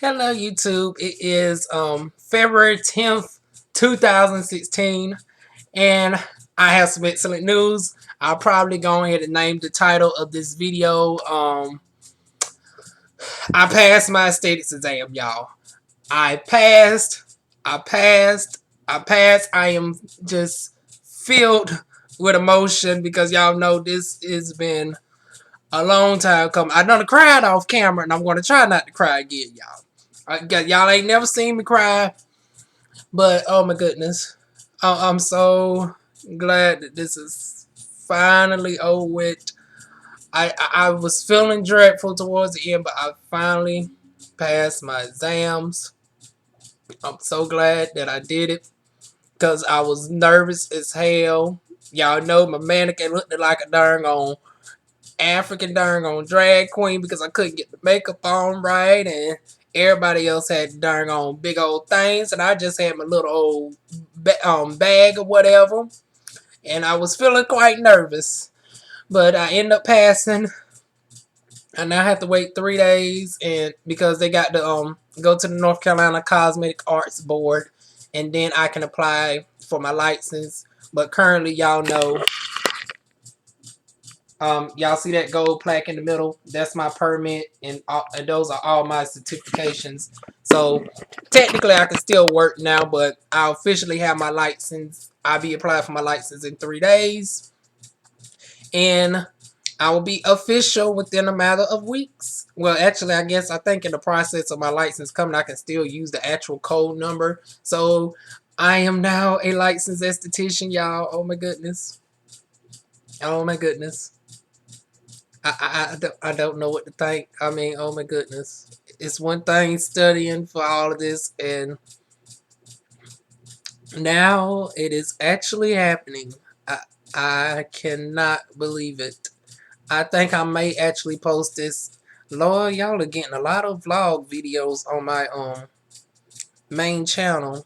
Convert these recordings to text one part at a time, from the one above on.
Hello YouTube. It is February 10th, 2016, and I have some excellent news. I'll probably go ahead and name the title of this video. I passed my aesthetics exam, y'all. I passed. I passed. I passed. I am just filled with emotion because y'all know this has been a long time coming. I done cried off camera, and I'm going to try not to cry again, y'all. Y'all ain't never seen me cry, but oh my goodness. I'm so glad that this is finally over with. I was feeling dreadful towards the end, but I finally passed my exams. I'm so glad that I did it because I was nervous as hell. Y'all know my mannequin looked like a darn on African darn on drag queen because I couldn't get the makeup on right, and everybody else had darn on big old things, and I just had my little old bag or whatever, and I was feeling quite nervous, but I ended up passing. I now have to wait 3 days, and because they got to go to the North Carolina Cosmetic Arts Board, and then I can apply for my license. But currently, y'all know. Y'all see that gold plaque in the middle? That's my permit, and those are all my certifications. So technically, I can still work now, but I officially have my license. I'll be applying for my license in 3 days, and I will be official within a matter of weeks. Well, actually, I think in the process of my license coming, I can still use the actual code number. So I am now a licensed esthetician, y'all. Oh my goodness. Oh my goodness. I don't know what to think. I mean, oh my goodness. It's one thing studying for all of this, and now it is actually happening. I cannot believe it. I think I may actually post this. Lord, y'all are getting a lot of vlog videos on my main channel.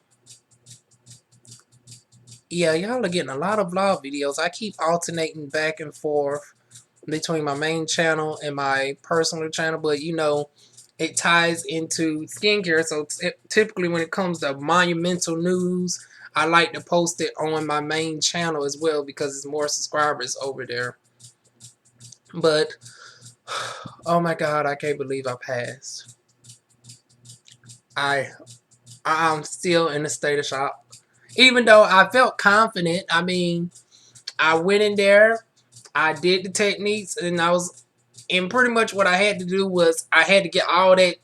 Yeah, y'all are getting a lot of vlog videos. I keep alternating back and forth between my main channel and my personal channel, but you know, it ties into skincare. So typically when it comes to monumental news, I like to post it on my main channel as well because it's more subscribers over there. But oh my god, I can't believe I passed. I'm still in a state of shock. Even though I felt confident, I mean, I went in there, I did the techniques, and and pretty much what I had to do was I had to get all that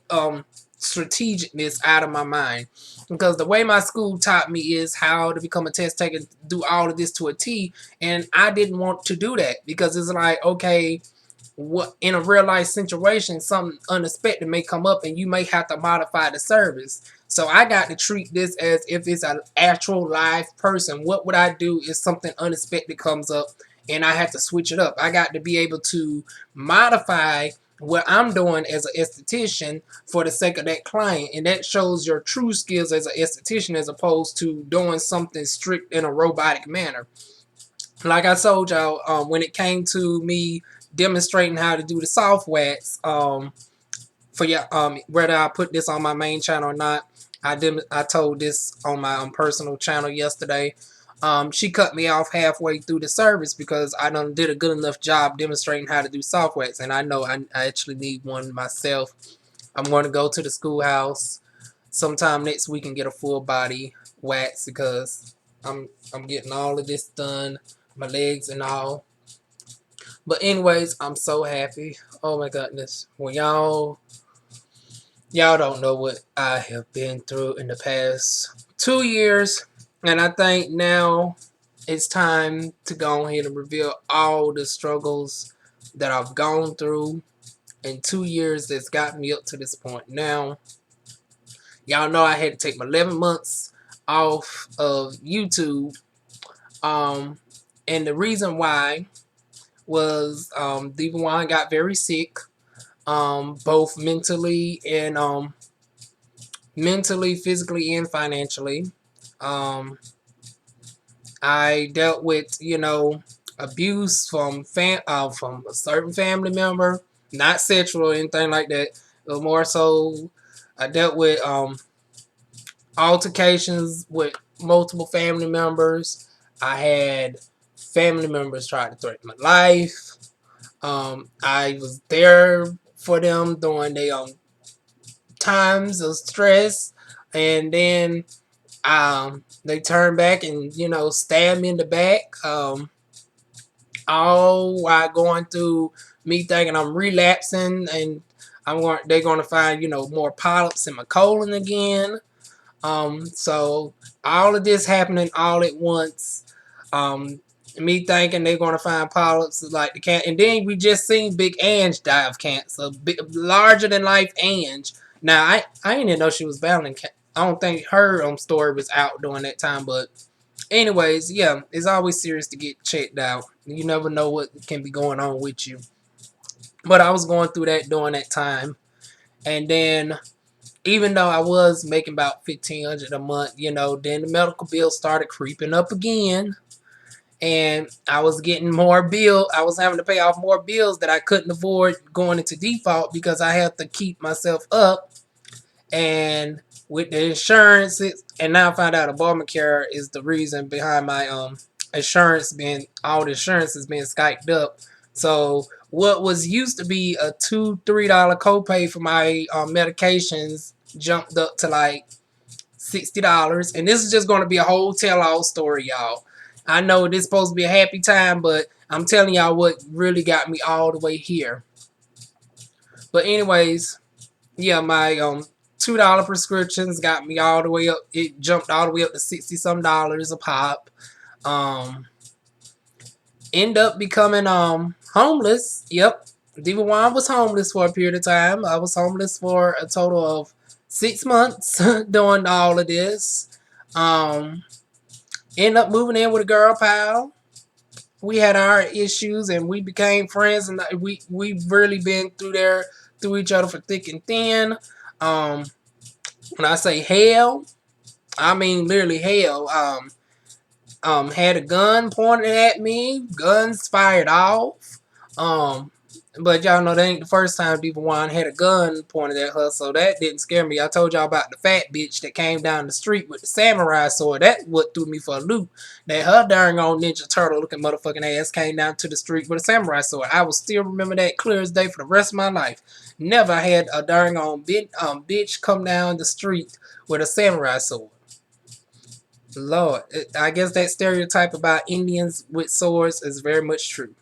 strategicness out of my mind. Because the way my school taught me is how to become a test taker, do all of this to a T, and I didn't want to do that because it's like, okay, what in a real life situation, something unexpected may come up and you may have to modify the service. So I got to treat this as if it's an actual live person. What would I do if something unexpected comes up and I have to switch it up? I got to be able to modify what I'm doing as an esthetician for the sake of that client, and that shows your true skills as an esthetician as opposed to doing something strict in a robotic manner. Like I told y'all, when it came to me demonstrating how to do the soft wax, for whether I put this on my main channel or not, I told this on my personal channel yesterday. She cut me off halfway through the service because I done did a good enough job demonstrating how to do soft wax, and I know I actually need one myself. I'm going to go to the schoolhouse sometime next week and get a full body wax because I'm getting all of this done, my legs and all. But anyways, I'm so happy. Oh my goodness. Well, y'all don't know what I have been through in the past 2 years, and I think now it's time to go ahead and reveal all the struggles that I've gone through in 2 years that's gotten me up to this point. Now, y'all know I had to take my 11 months off of YouTube, and the reason why was Diva Wuan got very sick, both mentally, physically, and financially. I dealt with, you know, abuse from a certain family member, not sexual or anything like that, but more so I dealt with altercations with multiple family members. I had family members try to threaten my life. I was there for them during their times of stress, and then they turned back and stabbed me in the back. All while going through me thinking I'm relapsing, and they're going to find more polyps in my colon again. So all of this happening all at once. Me thinking they're gonna find polyps like the cat, and then we just seen Big Ange die of cancer, larger than life Ange. Now I didn't even know she was battling cancer. I don't think her story was out during that time, but anyways, yeah, it's always serious to get checked out. You never know what can be going on with you. But I was going through that during that time, and then even though I was making about $1,500 a month, then the medical bill started creeping up again. And I was getting more bills. I was having to pay off more bills that I couldn't afford going into default because I had to keep myself up. And with the insurance, and now I found out Obamacare is the reason behind my insurance being, all the insurance is being skyped up. So what was used to be a $2-3 copay for my medications jumped up to like $60. And this is just going to be a whole tell-all story, y'all. I know this is supposed to be a happy time, but I'm telling y'all what really got me all the way here. But anyways, yeah, my $2 prescriptions got me all the way up. It jumped all the way up to $60-some a pop. End up becoming homeless. Yep, Diva Wuan was homeless for a period of time. I was homeless for a total of 6 months doing all of this. End up moving in with a girl pal. We had our issues and we became friends, and we've really been through each other for thick and thin. When I say hell, I mean literally hell. Had a gun pointed at me, guns fired off. But y'all know that ain't the first time Diva Wuan had a gun pointed at her, so that didn't scare me. I told y'all about the fat bitch that came down the street with the samurai sword. That what threw me for a loop. That her darn old Ninja Turtle looking motherfucking ass came down to the street with a samurai sword. I will still remember that clear as day for the rest of my life. Never had a darn old bitch come down the street with a samurai sword. Lord, I guess that stereotype about Indians with swords is very much true.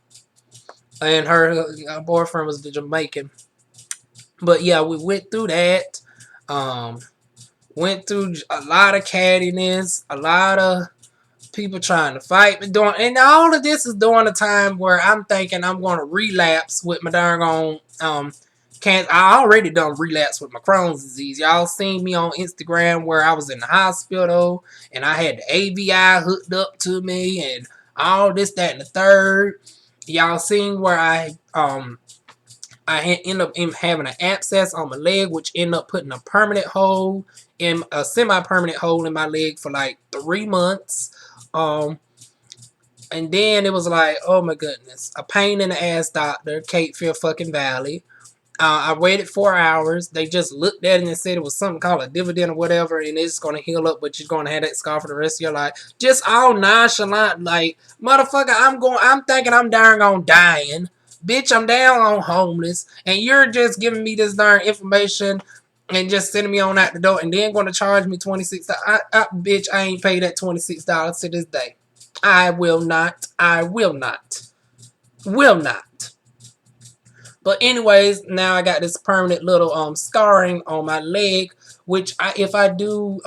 And her boyfriend was the Jamaican. But yeah, we went through that. Went through a lot of cattiness, a lot of people trying to fight me. And all of this is during a time where I'm thinking I'm going to relapse with my darn own cancer. I already done relapse with my Crohn's disease. Y'all seen me on Instagram where I was in the hospital and I had the AVI hooked up to me and all this, that, and the third. Y'all seen where I end up having an abscess on my leg, which ended up putting a semi-permanent hole in my leg for like 3 months. And then it was like, oh my goodness, a pain in the ass doctor, Cape Fear fucking Valley. I waited 4 hours. They just looked at it and said it was something called a dividend or whatever, and it's going to heal up, but you're going to have that scar for the rest of your life. Just all nonchalant, like, motherfucker, I'm thinking I'm darn on dying. Bitch, I'm down on homeless, and you're just giving me this darn information and just sending me on out the door, and then going to charge me $26. Bitch, I ain't paid that $26 to this day. I will not. I will not. Will not. But anyways, now I got this permanent little scarring on my leg, which if I do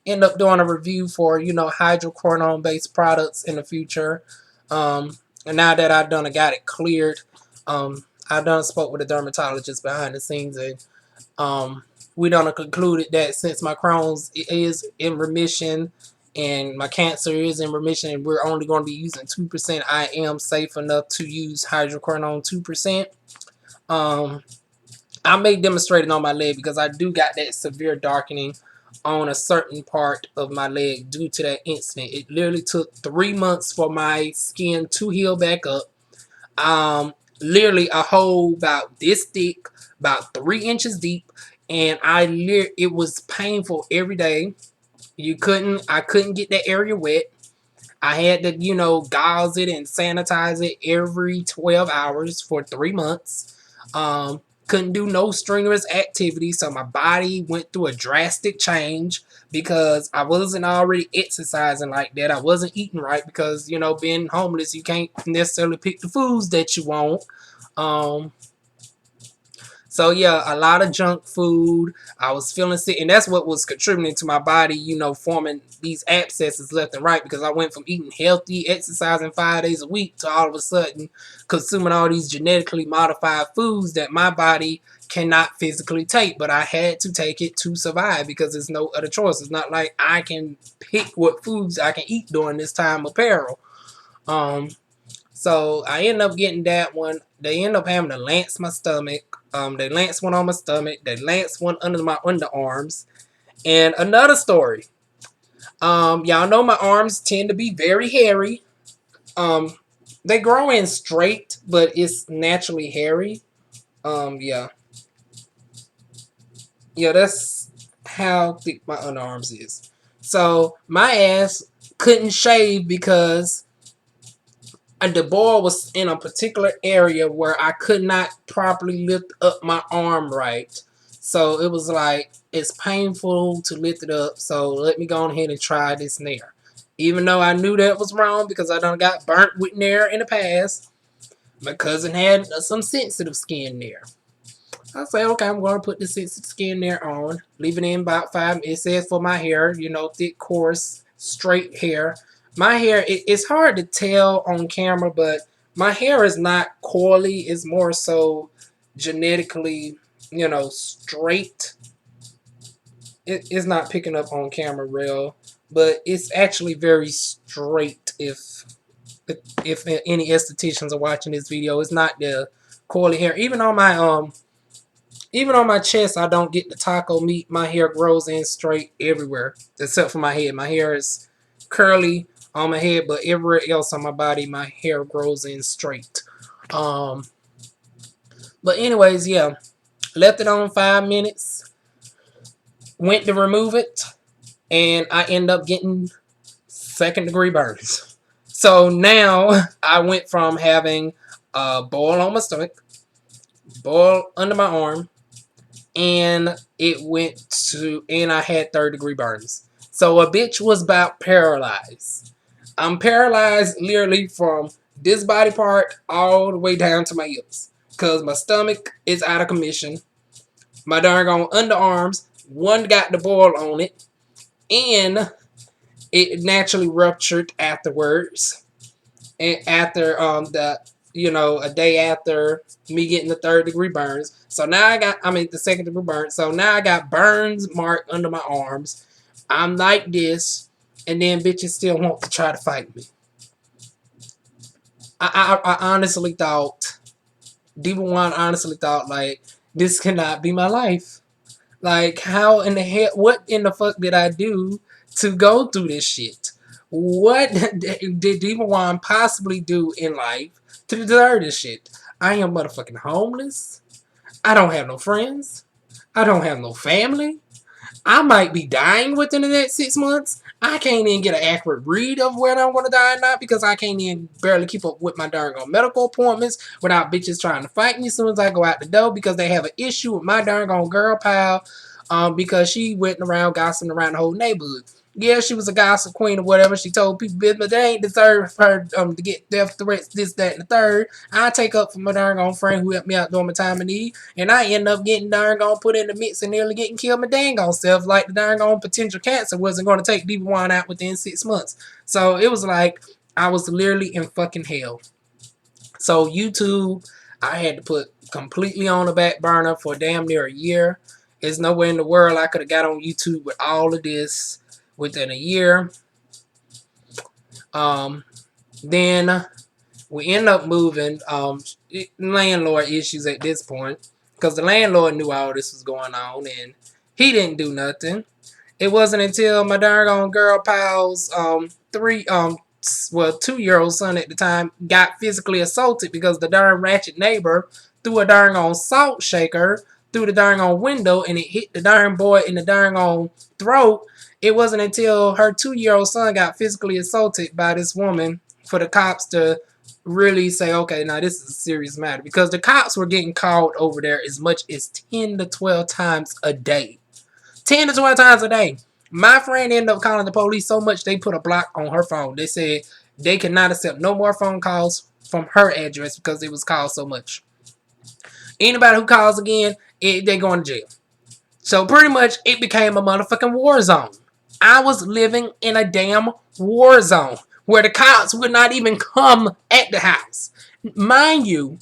end up doing a review for, hydroquinone based products in the future, and now that I've got it cleared, I spoke with a dermatologist behind the scenes, and we concluded that since my Crohn's is in remission and my cancer is in remission and we're only going to be using 2%, I am safe enough to use hydroquinone 2%. I may demonstrate it on my leg because I do got that severe darkening on a certain part of my leg due to that incident. It literally took 3 months for my skin to heal back up. Literally a hole about this thick, about 3 inches deep, and it was painful every day. I couldn't get that area wet. I had to, gauze it and sanitize it every 12 hours for 3 months. Couldn't do no strenuous activity, so my body went through a drastic change because I wasn't already exercising like that. I wasn't eating right because, being homeless, you can't necessarily pick the foods that you want. Um, so yeah, a lot of junk food. I was feeling sick, and that's what was contributing to my body, forming these abscesses left and right because I went from eating healthy, exercising 5 days a week to all of a sudden consuming all these genetically modified foods that my body cannot physically take, but I had to take it to survive because there's no other choice. It's not like I can pick what foods I can eat during this time of peril. So I ended up getting that one. They ended up having to lance my stomach. They lanced one on my stomach. They lanced one under my underarms. And another story. Y'all know my arms tend to be very hairy. They grow in straight, but it's naturally hairy. Yeah. Yeah, that's how thick my underarms is. So my ass couldn't shave because the ball was in a particular area where I could not properly lift up my arm right. So it was like, it's painful to lift it up, so let me go ahead and try this nair. Even though I knew that was wrong because I done got burnt with nair in the past, my cousin had some sensitive skin nair. I said, okay, I'm going to put the sensitive skin nair on, leave it in about 5 minutes. It says for my hair, thick, coarse, straight hair. My hair, it's hard to tell on camera, but my hair is not coily. It's more so genetically, straight. It's not picking up on camera real, but it's actually very straight if any estheticians are watching this video. It's not the coily hair. Even on my chest, I don't get the taco meat. My hair grows in straight everywhere, except for my head. My hair is curly on my head, but everywhere else on my body, my hair grows in straight. But anyways, yeah. Left it on 5 minutes. Went to remove it, and I end up getting 2nd-degree burns. So now I went from having a boil on my stomach, boil under my arm, and I had 3rd-degree burns. So a bitch was about paralyzed. I'm paralyzed literally from this body part all the way down to my hips. Because my stomach is out of commission. My darn underarms, one got the boil on it. And it naturally ruptured afterwards. And after a day after me getting the 3rd-degree burns. So now the 2nd-degree burns. So now I got burns marked under my arms. I'm like this. And then bitches still want to try to fight me. I honestly thought, Diva Wuan honestly thought, like, this cannot be my life. Like, how in the hell, what in the fuck did I do to go through this shit? What did Diva Wuan possibly do in life to deserve this shit? I am motherfucking homeless. I don't have no friends. I don't have no family. I might be dying within the next 6 months. I can't even get an accurate read of when I'm going to die or not because I can't even barely keep up with my darn medical appointments without bitches trying to fight me as soon as I go out the door because they have an issue with my darn girl pal because she went around gossiping around the whole neighborhood. Yeah, she was a gossip queen or whatever. She told people, but they ain't deserve her to get death threats, this, that, and the third. I take up for my darn friend who helped me out during my time of need, and I end up getting darn put in the mix and nearly getting killed my dang self, like the darn potential cancer wasn't going to take Diva Wuan out within 6 months. So it was like I was literally in fucking hell. So YouTube, I had to put completely on the back burner for damn near a year. There's nowhere in the world I could have got on YouTube with all of this within a year. Then we end up moving. Landlord issues at this point because the landlord knew all this was going on and he didn't do nothing. It wasn't until my darn girl pal's 2-year-old son at the time got physically assaulted because the darn ratchet neighbor threw a darn salt shaker through the darn on window and it hit the darn boy in the darn on throat. It wasn't until her 2-year-old son got physically assaulted by this woman for the cops to really say, okay, now this is a serious matter. Because the cops were getting called over there as much as 10 to 12 times a day. 10 to 12 times a day. My friend ended up calling the police so much they put a block on her phone. They said they could not accept no more phone calls from her address because it was called so much. Anybody who calls again, they going to jail. So pretty much it became a motherfucking war zone. I was living in a damn war zone where the cops would not even come at the house. Mind you,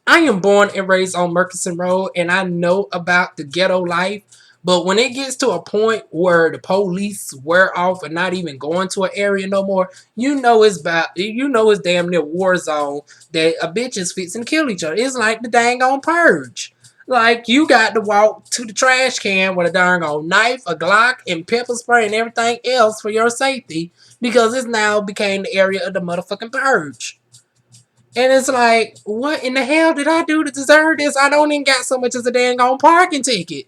I am born and raised on Murchison Road and I know about the ghetto life. But when it gets to a point where the police wear off and not even going to an area no more, you know it's damn near war zone that a bitch is fixing to kill each other. It's like the dang on purge. Like, you got to walk to the trash can with a darn old knife, a Glock, and pepper spray and everything else for your safety because it's now became the area of the motherfucking purge. And it's like, what in the hell did I do to deserve this? I don't even got so much as a dang on parking ticket.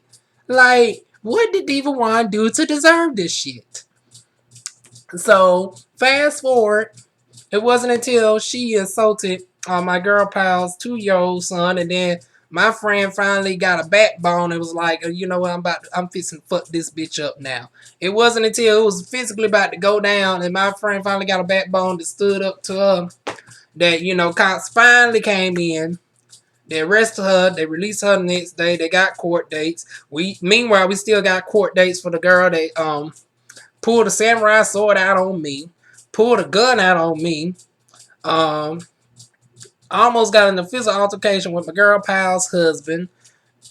Like, what did Diva Wuan do to deserve this shit? So, fast forward, it wasn't until she assaulted my girl pal's 2-year-old son, and then my friend finally got a backbone and was like, you know what, I'm fixing to fuck this bitch up now. It wasn't until it was physically about to go down and my friend finally got a backbone that stood up to her that, you know, cops finally came in. They arrested her. They released her the next day. They got court dates. Meanwhile, we still got court dates for the girl. They pulled a samurai sword out on me, pulled a gun out on me. Almost got in a physical altercation with my girl pal's husband.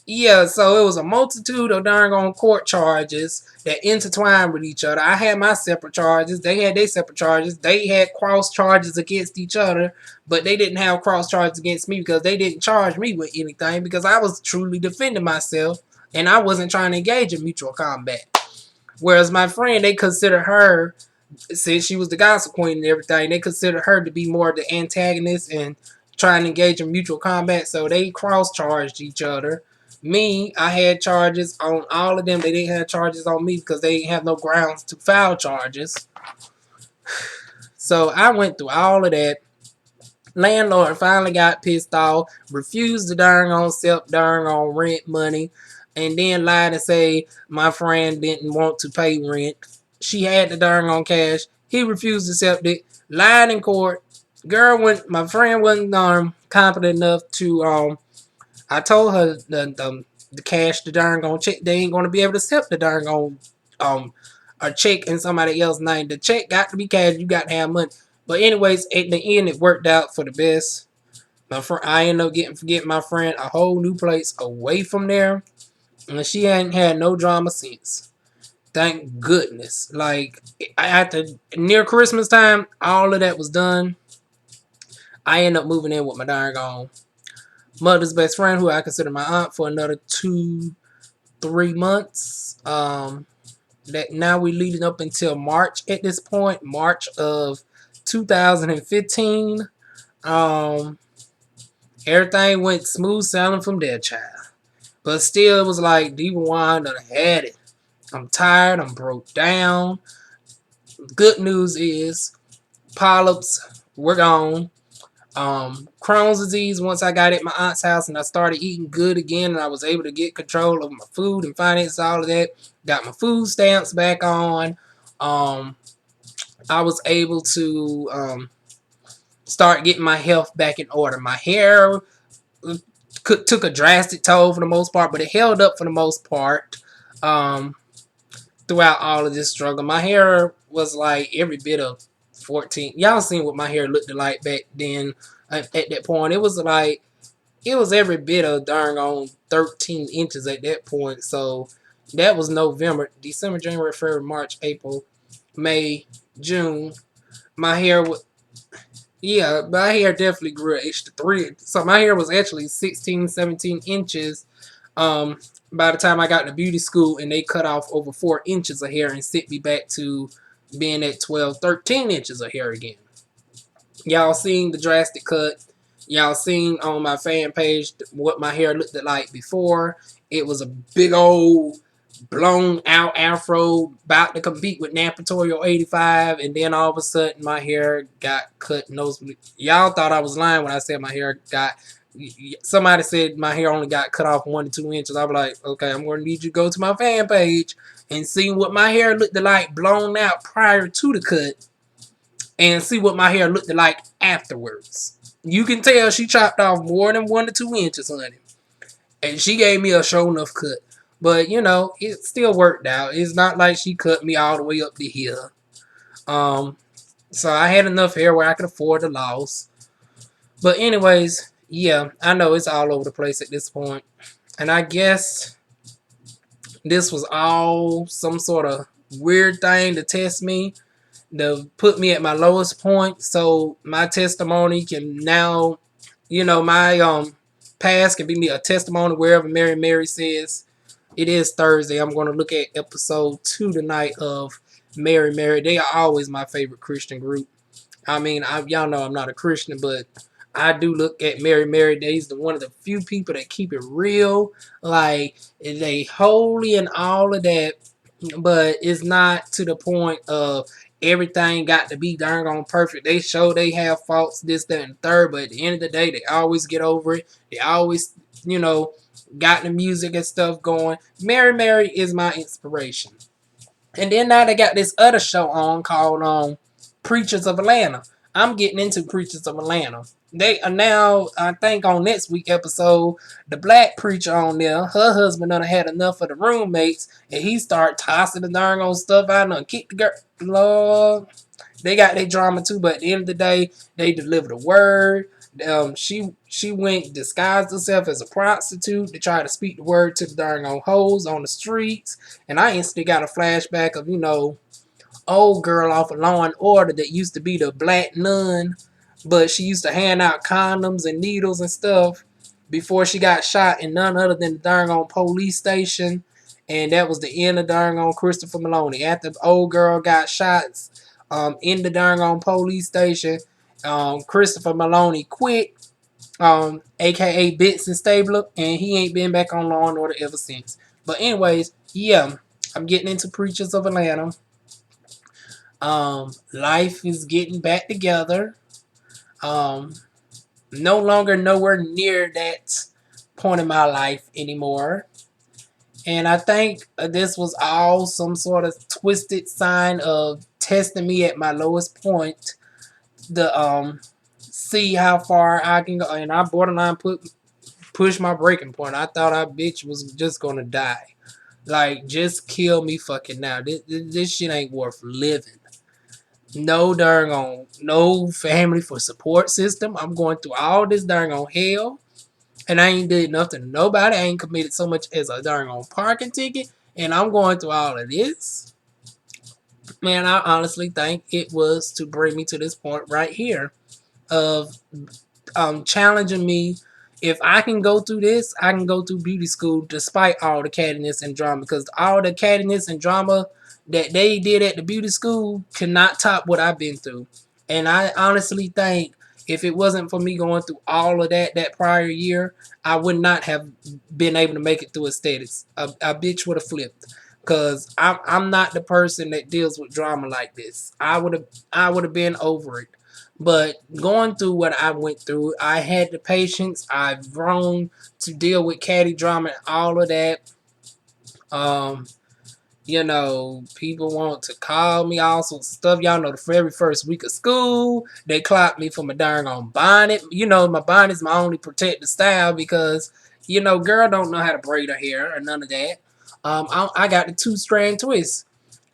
Yeah, so it was a multitude of darn on court charges that intertwined with each other. I had my separate charges. They had their separate charges. They had cross charges against each other, but they didn't have cross charges against me because they didn't charge me with anything because I was truly defending myself and I wasn't trying to engage in mutual combat. Whereas my friend, they considered her, since she was the gossip queen and everything, they considered her to be more the antagonist and trying to engage in mutual combat, so they cross-charged each other. Me, I had charges on all of them. They didn't have charges on me because they didn't have no grounds to file charges. So I went through all of that. Landlord finally got pissed off, refused to darn on rent money, and then lied and say my friend didn't want to pay rent. She had the darn on cash. He refused to accept it. Lied in court. My friend wasn't competent enough to I told her the cash the darn on check, they ain't gonna be able to accept the darn on a check in somebody else's name. The check got to be cash, you got to have money. But anyways, at the end it worked out for the best. I ended up getting my friend a whole new place away from there. And she hadn't had no drama since. Thank goodness. Like, after near Christmas time, all of that was done. I ended up moving in with my darn mother's best friend, who I consider my aunt, for another 2-3 months. That now we're leading up until March at this point, March of 2015. Everything went smooth sailing from there, child. But still, it was like Diva Wuan done had it. I'm tired. I'm broke down. Good news is polyps were gone. Crohn's disease, once I got at my aunt's house and I started eating good again and I was able to get control of my food and finance, all of that. Got my food stamps back on. I was able to start getting my health back in order. My hair took a drastic toll for the most part, but it held up for the most part throughout all of this struggle. My hair was like every bit of 14. Y'all seen what my hair looked like back then. At that point, it was every bit of darn on 13 inches at that point. So that was November, December, January, February, March, April, May, June. My hair was, yeah, my hair definitely grew an extra 3. So my hair was actually 16, 17 inches by the time I got to beauty school, and they cut off over 4 inches of hair and sent me back to being at 12, 13 inches of hair again. Y'all seen the drastic cut. Y'all seen on my fan page what my hair looked like before. It was a big old blown out afro about to compete with Napotorial 85, and then all of a sudden my hair got cut nosebleed. Y'all thought I was lying when I said my hair got. Somebody said my hair only got cut off 1 to 2 inches. I was like, okay, I'm going to need you to go to my fan page and see what my hair looked like blown out prior to the cut, and see what my hair looked like afterwards. You can tell she chopped off more than 1 to 2 inches, honey. And she gave me a show enough cut. But, you know, it still worked out. It's not like she cut me all the way up to here. So I had enough hair where I could afford the loss. But anyways, yeah, I know it's all over the place at this point. And I guess this was all some sort of weird thing to test me, to put me at my lowest point. So my testimony can now, you know, my past can be a testimony wherever Mary says. It is Thursday. I'm going to look at episode 2 tonight of Mary. They are always my favorite Christian group. I mean, y'all know I'm not a Christian, but I do look at Mary. They's one of the few people that keep it real. Like, they holy and all of that, but it's not to the point of everything got to be darn on perfect. They show they have faults, this, that, and third, but at the end of the day, they always get over it. They always, you know, got the music and stuff going. Mary is my inspiration. And then now they got this other show on called Preachers of Atlanta. I'm getting into Preachers of Atlanta. They are now, I think on next week episode, the black preacher on there, her husband done had enough of the roommates, and he start tossing the darn on stuff out and kick the girl. Lord, they got their drama too, but at the end of the day, they delivered a word. She went disguised herself as a prostitute to try to speak the word to the darn on hoes on the streets, and I instantly got a flashback of, you know, old girl off of Law and Order that used to be the black nun, but she used to hand out condoms and needles and stuff before she got shot in none other than the darn on police station. And that was the end of darn on Christopher Maloney. After the old girl got shot in the darn on police station, Christopher Maloney quit, aka Bits and Stabler, and he ain't been back on Law and Order ever since. But anyways, yeah, I'm getting into Preachers of Atlanta. Life is getting back together. No longer nowhere near that point in my life anymore. And I think this was all some sort of twisted sign of testing me at my lowest point to see how far I can go. And I borderline push my breaking point. I thought I bitch was just gonna die. Like, just kill me fucking now. This shit ain't worth living. No darn on, no family for support system. I'm going through all this darn on hell, and I ain't did nothing to nobody. I ain't committed so much as a darn on parking ticket, and I'm going through all of this. Man, I honestly think it was to bring me to this point right here of challenging me. If I can go through this, I can go through beauty school despite all the cattiness and drama, because all the cattiness and drama that they did at the beauty school cannot top what I've been through. And I honestly think if it wasn't for me going through all of that prior year, I would not have been able to make it through aesthetics. A bitch would have flipped, because I'm not the person that deals with drama like this. I would have been over it. But going through what I went through, I had the patience. I've grown to deal with catty drama and all of that. You know, people want to call me all sorts of stuff. Y'all know the very first week of school, they clocked me for my darn on bonnet. You know, my bonnet's my only protective style because, you know, girl don't know how to braid her hair or none of that. I got the 2-strand twist.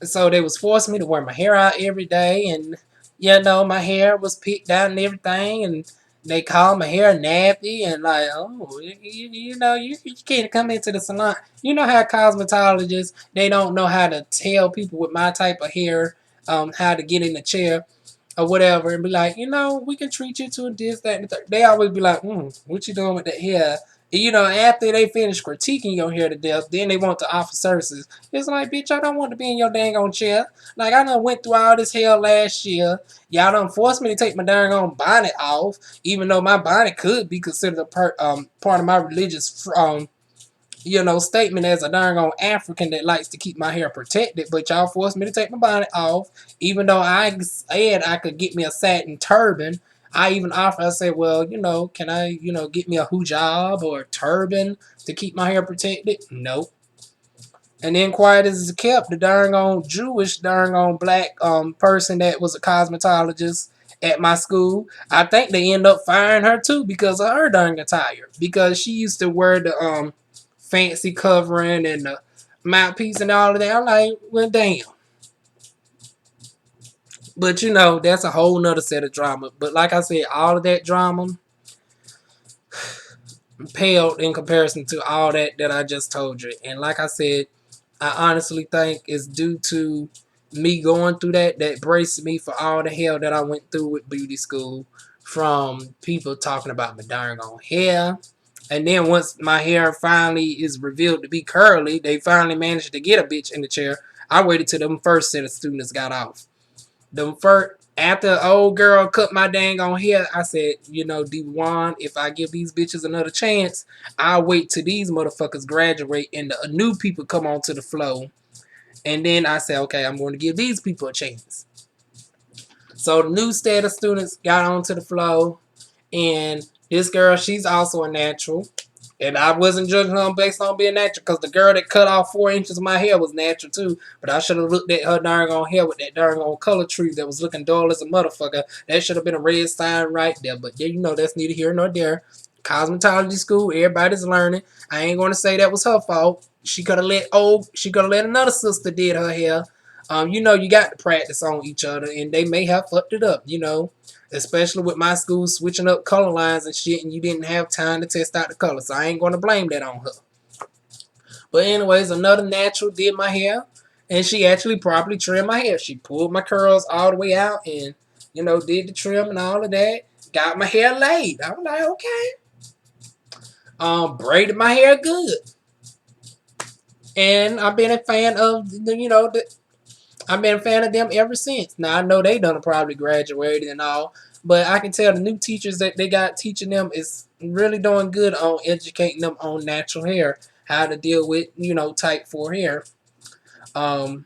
So they was forcing me to wear my hair out every day, and, you know, my hair was picked out and everything, and they call my hair nappy, and like, oh, you know, you can't come into the salon. You know how cosmetologists, they don't know how to tell people with my type of hair how to get in the chair or whatever, and be like, you know, we can treat you to this, that, and the third. They always be like, what you doing with that hair? And, you know, after they finish critiquing your hair to death, then they want to offer services. It's like, bitch, I don't want to be in your dang on chair. Like, I done went through all this hell last year. Y'all done forced me to take my darn on bonnet off, even though my bonnet could be considered a part of my religious statement as a darn old African that likes to keep my hair protected, but y'all forced me to take my bonnet off, even though I said I could get me a satin turban. I even offered, I said, well, can I, get me a hijab or a turban to keep my hair protected? Nope. And then quiet as it kept, the darn on Jewish darn on black person that was a cosmetologist at my school, I think they end up firing her too because of her darn attire. Because she used to wear the fancy covering and the mouthpiece and all of that. I'm like, well, damn. But that's a whole nother set of drama. But like I said, all of that drama paled in comparison to all that I just told you. And like I said, I honestly think it's due to me going through that braced me for all the hell that I went through with beauty school, from people talking about my darn on hair. And then once my hair finally is revealed to be curly, they finally managed to get a bitch in the chair. I waited till them first set of students got off. Them first, after the old girl cut my dang on hair, I said, Wuan, if I give these bitches another chance, I'll wait till these motherfuckers graduate and the new people come onto the flow. And then I said, okay, I'm going to give these people a chance. So the new set of students got onto the flow, and this girl, she's also a natural. And I wasn't judging her based on being natural, because the girl that cut off 4 inches of my hair was natural too. But I should have looked at her darn on hair with that darn on color tree that was looking dull as a motherfucker. That should have been a red sign right there. But yeah, that's neither here nor there. Cosmetology school, everybody's learning. I ain't going to say that was her fault. She could have let another sister did her hair. You got to practice on each other, and they may have fucked it up, especially with my school switching up color lines and shit, and you didn't have time to test out the color, so I ain't going to blame that on her. But anyways, another natural did my hair, and she actually properly trimmed my hair. She pulled my curls all the way out and, did the trim and all of that. Got my hair laid. I was like, okay. Braided my hair good. And I've been a fan of, I've been a fan of them ever since. Now, I know they done probably graduated and all, but I can tell the new teachers that they got teaching them is really doing good on educating them on natural hair, how to deal with, type 4 hair. And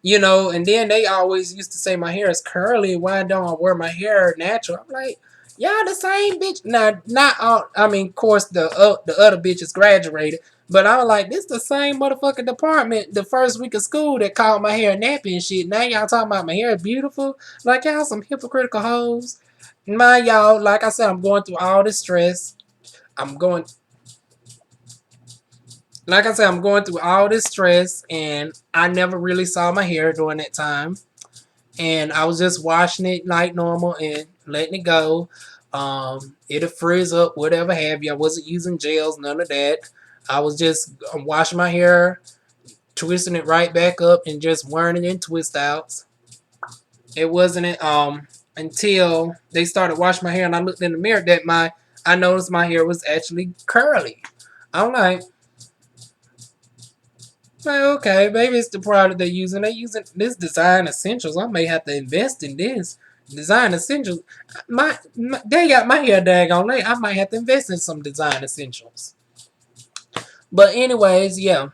then they always used to say my hair is curly. Why don't I wear my hair natural? I'm like, y'all the same bitch. Now, not all, of course, the other bitches graduated. But I was like, this the same motherfucking department the first week of school that called my hair nappy and shit. Now y'all talking about my hair is beautiful? Like, y'all some hypocritical hoes. Y'all, like I said, I'm going through all this stress. Like I said, I'm going through all this stress, and I never really saw my hair during that time. And I was just washing it like normal and letting it go. It'll frizz up, whatever have you. I wasn't using gels, none of that. I was just washing my hair, twisting it right back up, and just wearing it in twist outs. It wasn't until they started washing my hair and I looked in the mirror that I noticed my hair was actually curly. I'm like, okay, maybe it's the product they're using. They're using this Design Essentials. I may have to invest in this. Design Essentials. They got my hair daggone late. I might have to invest in some Design Essentials. But anyways, yeah.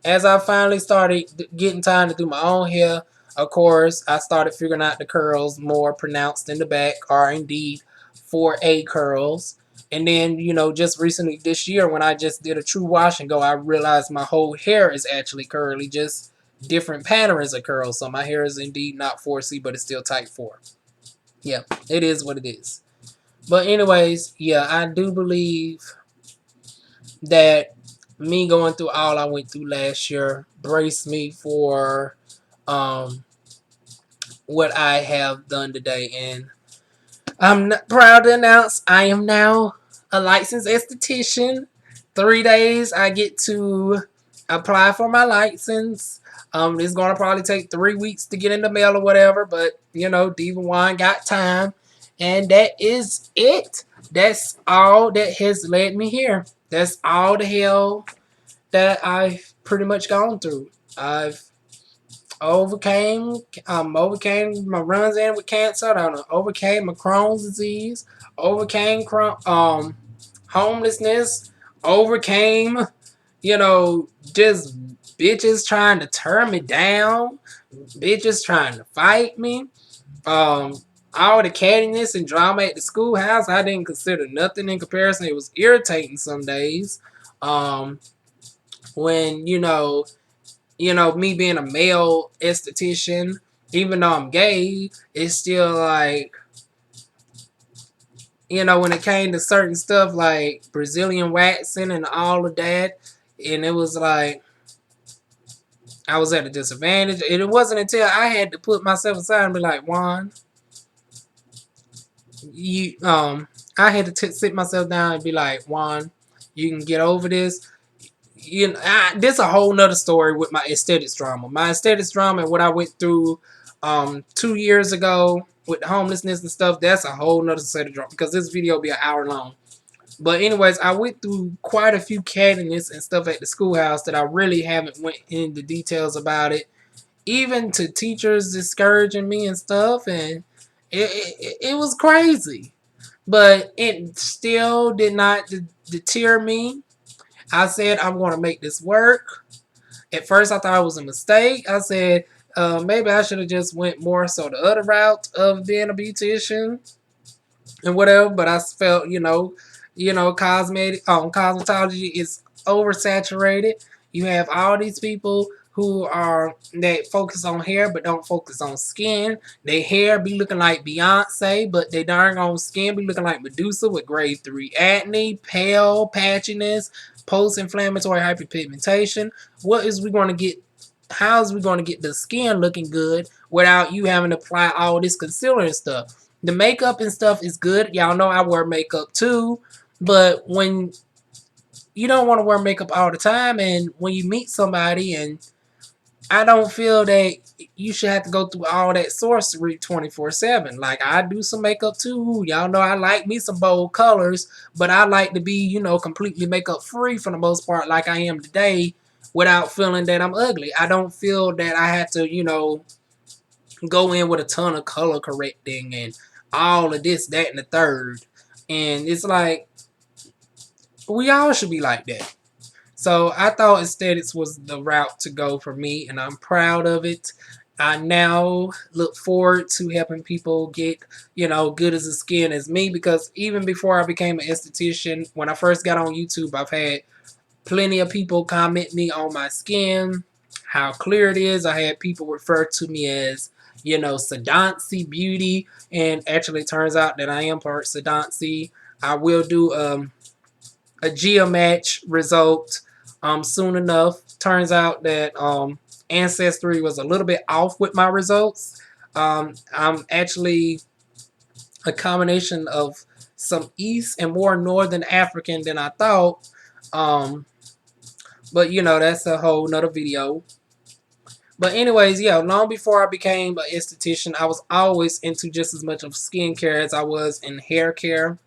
As I finally started getting time to do my own hair, of course, I started figuring out the curls more pronounced in the back are indeed 4A curls. And then, just recently this year when I just did a true wash and go, I realized my whole hair is actually curly, just different patterns of curls. So my hair is indeed not 4C, but it's still type 4. Yeah, it is what it is. But anyways, yeah, I do believe that me going through all I went through last year braced me for what I have done today. And I'm proud to announce I am now a licensed esthetician. 3 days I get to apply for my license. It's going to probably take 3 weeks to get in the mail or whatever. But, Diva Wuan got time. And that is it. That's all that has led me here. That's all the hell that I've pretty much gone through. I've overcame my runs in with cancer. Overcame my Crohn's disease. Overcame homelessness. Overcame just bitches trying to turn me down, bitches trying to fight me. Um, all the cattiness and drama at the schoolhouse, I didn't consider nothing in comparison. It was irritating some days. Um, when me being a male esthetician, even though I'm gay, it's still like, when it came to certain stuff like Brazilian waxing and all of that, and it was like I was at a disadvantage. And it wasn't until I had to put myself aside and be like, Wuan, I had to sit myself down and be like, Wuan, you can get over this. This is a whole nother story with my aesthetics drama. My aesthetics drama and what I went through 2 years ago with homelessness and stuff, that's a whole nother set of drama because this video will be an hour long. But anyways, I went through quite a few cattiness and stuff at the schoolhouse that I really haven't went into details about it. Even to teachers discouraging me and stuff, and it was crazy. But it still did not deter me. I said, I'm going to make this work. At first, I thought it was a mistake. I said, maybe I should have just went more so the other route of being a beautician and whatever. But I felt, cosmetology is oversaturated. You have all these people that focus on hair but don't focus on skin. Their hair be looking like Beyonce, but they darn on skin be looking like Medusa with grade 3 acne, pale, patchiness, post-inflammatory hyperpigmentation. How is we going to get the skin looking good without you having to apply all this concealer and stuff? The makeup and stuff is good. Y'all know I wear makeup too, but when you don't want to wear makeup all the time, and when you meet somebody, and I don't feel that you should have to go through all that sorcery 24/7. Like, I do some makeup too. Y'all know I like me some bold colors, but I like to be, completely makeup free for the most part, like I am today, without feeling that I'm ugly. I don't feel that I have to, go in with a ton of color correcting and all of this, that, and the third. And it's like, we all should be like that. So I thought aesthetics was the route to go for me, and I'm proud of it. I now look forward to helping people get, good as a skin as me, because even before I became an esthetician, when I first got on YouTube, I've had plenty of people comment me on my skin, how clear it is. I had people refer to me as, Sedancy beauty, and actually it turns out that I am part Sedancy. I will do a geomatch result soon enough. Turns out that Ancestry was a little bit off with my results. I'm actually a combination of some East and more Northern African than I thought. But that's a whole nother video. But anyways, yeah, long before I became an esthetician, I was always into just as much of skincare as I was in hair care.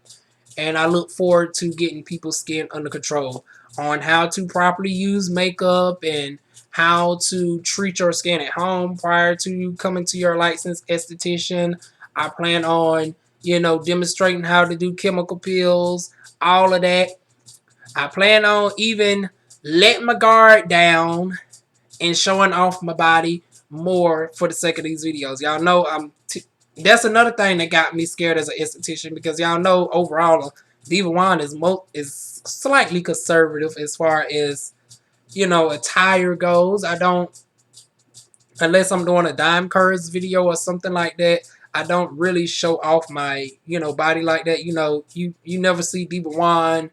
And I look forward to getting people's skin under control on how to properly use makeup and how to treat your skin at home prior to coming to your licensed esthetician. I plan on, demonstrating how to do chemical peels, all of that. I plan on even letting my guard down and showing off my body more for the sake of these videos. Y'all know that's another thing that got me scared as an esthetician, because y'all know overall Diva Wuan is slightly conservative as far as, attire goes. I don't, unless I'm doing a dime curves video or something like that, I don't really show off my, body like that. You never see Diva Wuan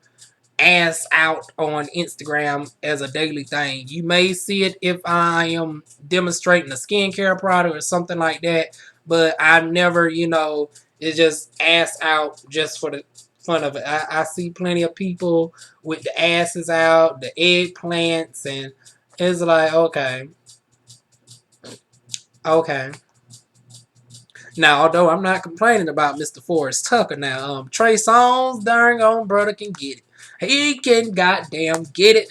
ass out on Instagram as a daily thing. You may see it if I am demonstrating a skincare product or something like that, but I never, it's just ass out just for the fun of it. I see plenty of people with the asses out, the eggplants, and it's like, okay. Now, although I'm not complaining about Mr. Forrest Tucker now, Trey Songz, darn on brother can get it. He can goddamn get it.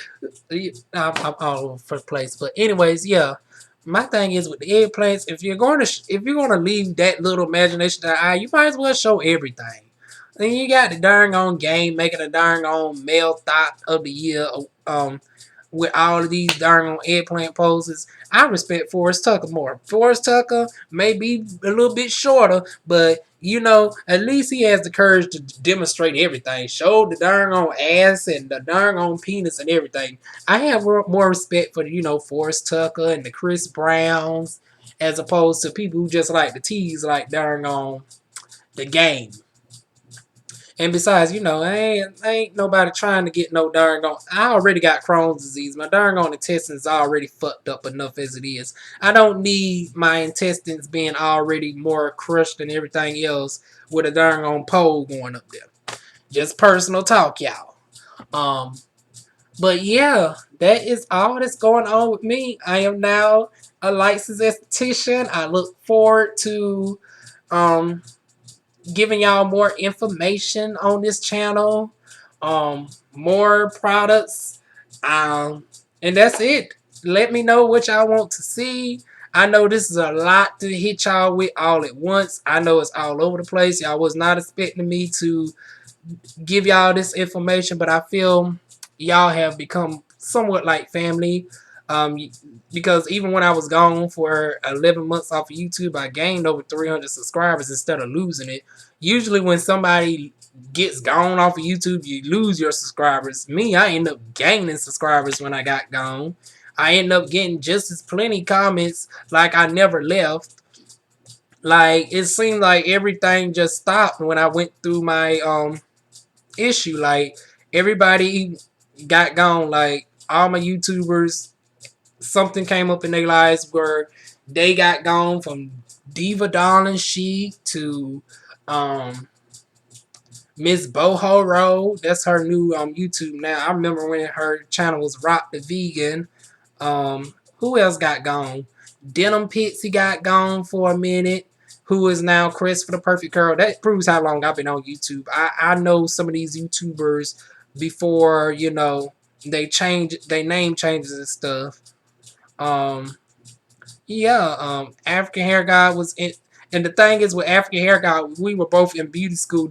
I'm all over the place, but anyways, yeah. My thing is with the eggplants, if you're gonna leave that little imagination to the eye, you might as well show everything. And you got the darn on game making a darn on male thought of the year with all of these darn eggplant poses. I respect Forrest Tucker more. Forrest Tucker may be a little bit shorter, but you know, at least he has the courage to demonstrate everything. Show the darn on ass and the darn on penis and everything. I have more respect for, you know, Forrest Tucker and the Chris Browns as opposed to people who just like to tease like darn on the game. And besides, you know, ain't nobody trying to get no darn on. I already got Crohn's disease. My darn on intestines already fucked up enough as it is. I don't need my intestines being already more crushed than everything else with a darn on pole going up there. Just personal talk, y'all. But yeah, that is all that's going on with me. I am now a licensed esthetician. I look forward to giving y'all more information on this channel, more products, and that's it. Let me know what y'all want to see. I know this is a lot to hit y'all with all at once. I know it's all over the place. Y'all was not expecting me to give y'all this information, but I feel y'all have become somewhat like family. Because even when I was gone for 11 months off of YouTube, I gained over 300 subscribers instead of losing it. Usually when somebody gets gone off of YouTube, you lose your subscribers. Me, I end up gaining subscribers when I got gone. I end up getting just as plenty comments like I never left. Like, it seemed like everything just stopped when I went through my issue. Like, everybody got gone. Like, all my YouTubers, something came up in their lives where they got gone, from Diva Darling She to Miss Boho Road. That's her new YouTube now. I remember when her channel was Rock the Vegan. Who else got gone? Denim Pitsy got gone for a minute, who is now Chris for the Perfect Curl. That proves how long I've been on YouTube. I know some of these YouTubers before, you know, they name changes and stuff. African Hair God was in, and the thing is with African Hair God, we were both in beauty school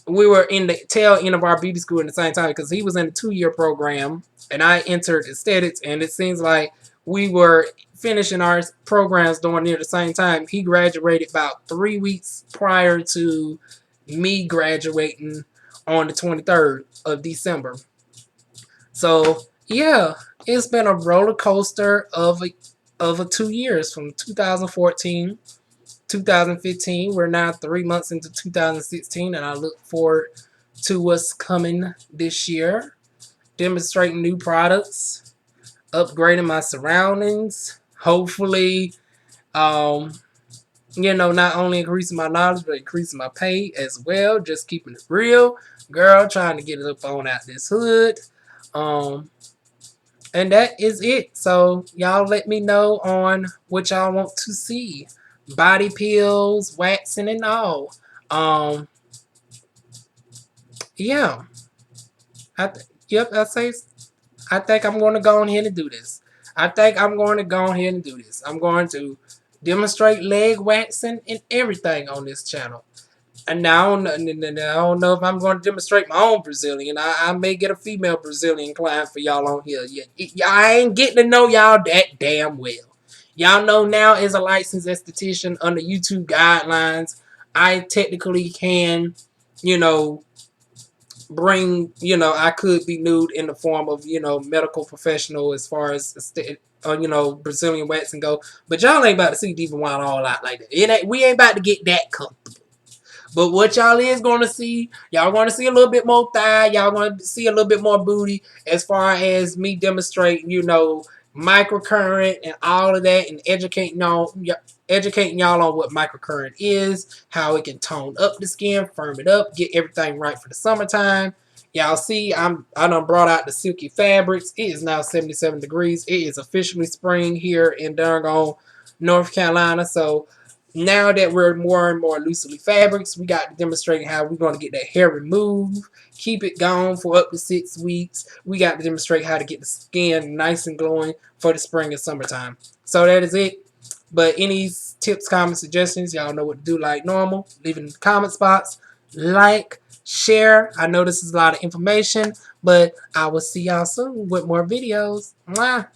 we were in the tail end of our beauty school at the same time, because he was in a 2-year program and I entered aesthetics, and it seems like we were finishing our programs during near the same time. He graduated about 3 weeks prior to me graduating on the 23rd of December. So yeah, it's been a roller coaster of a 2 years, from 2014, 2015. We're now 3 months into 2016, and I look forward to what's coming this year. Demonstrating new products, upgrading my surroundings, hopefully, you know, not only increasing my knowledge, but increasing my pay as well. Just keeping it real. Girl, trying to get it up on out this hood. And that is it. So y'all let me know on what y'all want to see. Body pills, waxing, and all. Yeah. I think I'm going to go ahead and do this. I'm going to demonstrate leg waxing and everything on this channel. And now I don't know if I'm going to demonstrate my own Brazilian. I may get a female Brazilian client for y'all on here. I ain't getting to know y'all that damn well. Y'all know now, as a licensed esthetician under YouTube guidelines, I technically can, you know, bring, you know, I could be nude in the form of, you know, medical professional as far as, you know, Brazilian waxing go. But y'all ain't about to see Diva Wuan all out like that. We ain't about to get that comfortable. But what y'all is going to see, y'all going to see a little bit more thigh. Y'all going to see a little bit more booty as far as me demonstrating, you know, microcurrent and all of that, and educating y'all on what microcurrent is, how it can tone up the skin, firm it up, get everything right for the summertime. Y'all see, I done brought out the silky fabrics. It is now 77 degrees. It is officially spring here in Durham, North Carolina. So now that we're more and more loosely fabrics, we got to demonstrate how we're going to get that hair removed, keep it gone for up to 6 weeks. We got to demonstrate how to get the skin nice and glowing for the spring and summertime. So that is it. But any tips, comments, suggestions, y'all know what to do like normal. Leave it in the comment spots. Like, share. I know this is a lot of information, but I will see y'all soon with more videos. Mwah.